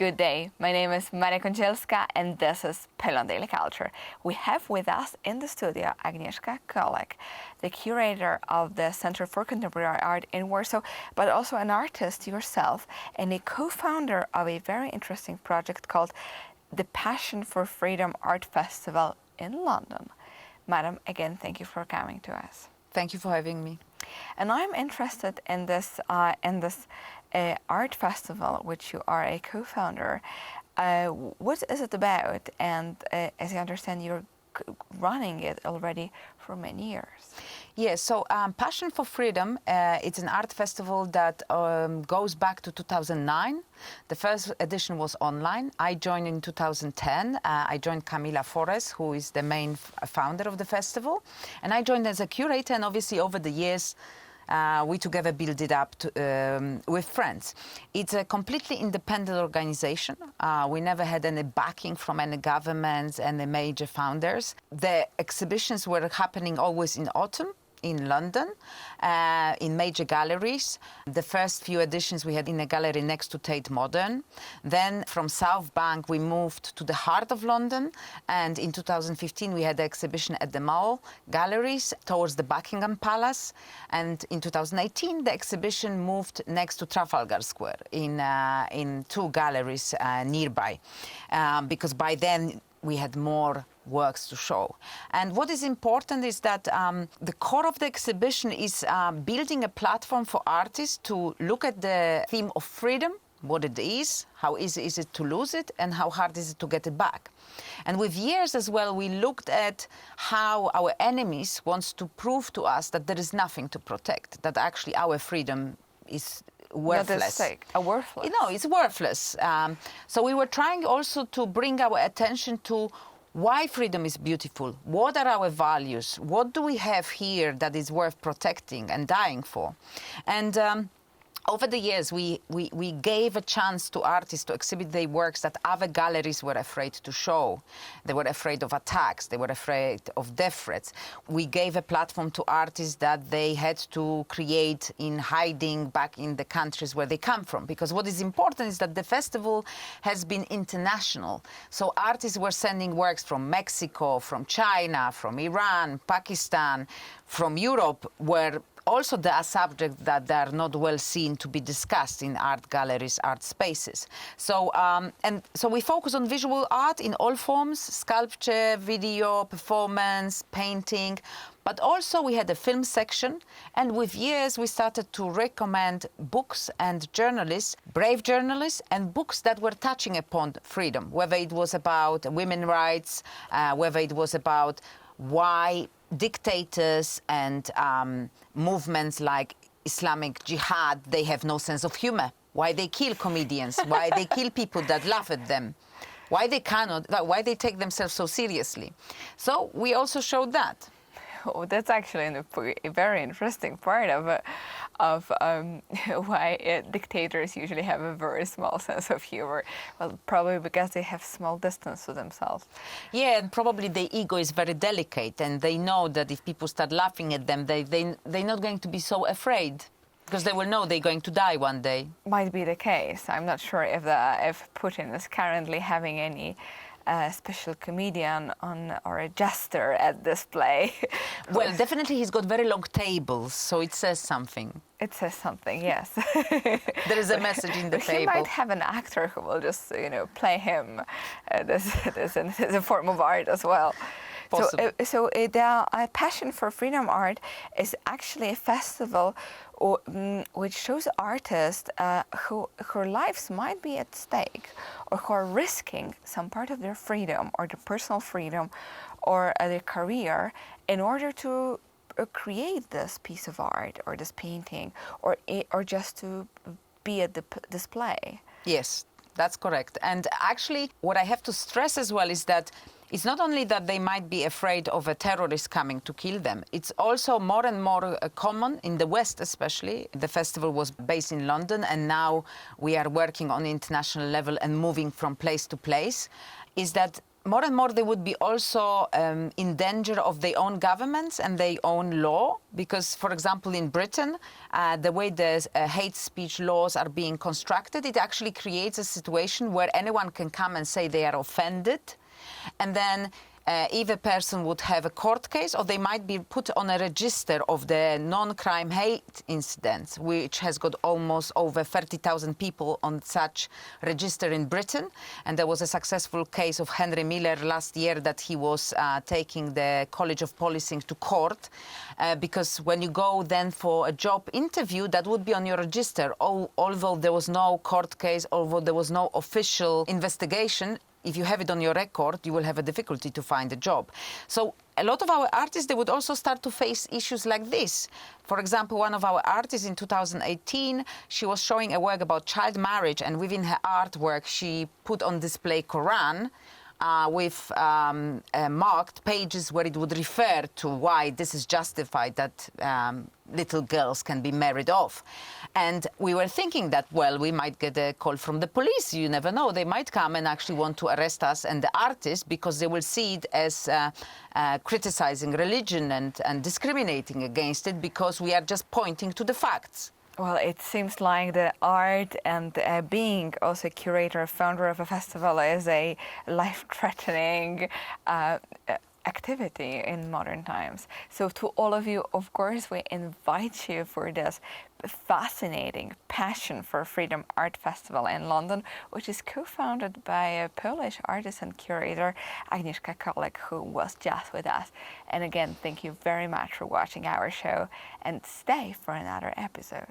Good day. My name is Maria Kondzielska and this is Pill on Daily Culture. We have with us in the studio Agnieszka Kolek, the curator of the Center for Contemporary Art in Warsaw, but also an artist yourself and a co-founder of a very interesting project called the Passion for Freedom Art Festival in London. Madam, again, thank you for coming to us. Thank you for having me. And I'm interested in this art festival, which you are a co-founder. What is it about? And as I understand, you're running it already for many years. Yes, so Passion for Freedom, it's an art festival that goes back to 2009. The first edition was online. I joined in 2010. I joined Camila Forres, who is the main founder of the festival. And I joined as a curator, and obviously over the years, we together built it up with friends. It's a completely independent organization. We never had any backing from any governments and the major founders. The exhibitions were happening always in autumn in London, in major galleries. The first few editions we had in a gallery next to Tate Modern. Then from South Bank we moved to the heart of London, and in 2015 we had the exhibition at the Mall Galleries towards the Buckingham Palace, and in 2018 the exhibition moved next to Trafalgar Square in two galleries nearby, because by then we had more works to show. And what is important is that the core of the exhibition is building a platform for artists to look at the theme of freedom, what it is, how easy is it to lose it, and how hard is it to get it back. And with years as well, we looked at how our enemies wants to prove to us that there is nothing to protect, that actually our freedom is worthless. Worthless. No, it's worthless. So we were trying also to bring our attention to why freedom is beautiful. What are our values? What do we have here that is worth protecting and dying for? And over the years, we gave a chance to artists to exhibit their works that other galleries were afraid to show. They were afraid of attacks. They were afraid of death threats. We gave a platform to artists that they had to create in hiding back in the countries where they come from. Because what is important is that the festival has been international. So artists were sending works from Mexico, from China, from Iran, Pakistan, from Europe, where also there are subjects that are not well seen to be discussed in art galleries, art spaces. So, so we focus on visual art in all forms: sculpture, video, performance, painting. But also we had a film section, and with years we started to recommend books and journalists, brave journalists, and books that were touching upon freedom, whether it was about women's rights, whether it was about why dictators and movements like Islamic Jihad, they have no sense of humor. Why they kill comedians, why they kill people that laugh at them, why they take themselves so seriously. So we also showed that. Oh, that's actually a very interesting part of why dictators usually have a very small sense of humor. Well, probably because they have small distance to themselves. Yeah, and probably their ego is very delicate, and they know that if people start laughing at them, they're not going to be so afraid, because they will know they're going to die one day. Might be the case. I'm not sure if Putin is currently having any special comedian or a jester at this play. Well, definitely he's got very long tables, so it says something. It says something, yes. There is a message in the table. He might have an actor who will just, play him this as a form of art as well. So the Passion for Freedom Art is actually a festival which shows artists whose lives might be at stake, or who are risking some part of their freedom or their personal freedom or their career in order to create this piece of art or this painting or just to be at the display. Yes, that's correct. And actually what I have to stress as well is that it's not only that they might be afraid of a terrorist coming to kill them, it's also more and more common in the West especially. The festival was based in London, and now we are working on international level and moving from place to place, is that more and more they would be also in danger of their own governments and their own law, because, for example, in Britain, the way the hate speech laws are being constructed, it actually creates a situation where anyone can come and say they are offended, and then if a person would have a court case, or they might be put on a register of the non-crime hate incidents, which has got almost over 30,000 people on such register in Britain. And there was a successful case of Henry Miller last year that he was taking the College of Policing to court, because when you go then for a job interview, that would be on your register. Although there was no court case, although there was no official investigation, if you have it on your record, you will have a difficulty to find a job. So a lot of our artists, they would also start to face issues like this. For example, one of our artists in 2018, she was showing a work about child marriage, and within her artwork, she put on display Quran with marked pages where it would refer to why this is justified, that little girls can be married off. And we were thinking that, well, we might get a call from the police. You never know. They might come and actually want to arrest us and the artist, because they will see it as criticizing religion and discriminating against it, because we are just pointing to the facts. Well, it seems like the art and being also a curator, founder of a festival is a life-threatening activity in modern times. So to all of you, of course, we invite you for this fascinating Passion for Freedom Art Festival in London, which is co-founded by a Polish artist and curator, Agnieszka Kolek, who was just with us. And again, thank you very much for watching our show, and stay for another episode.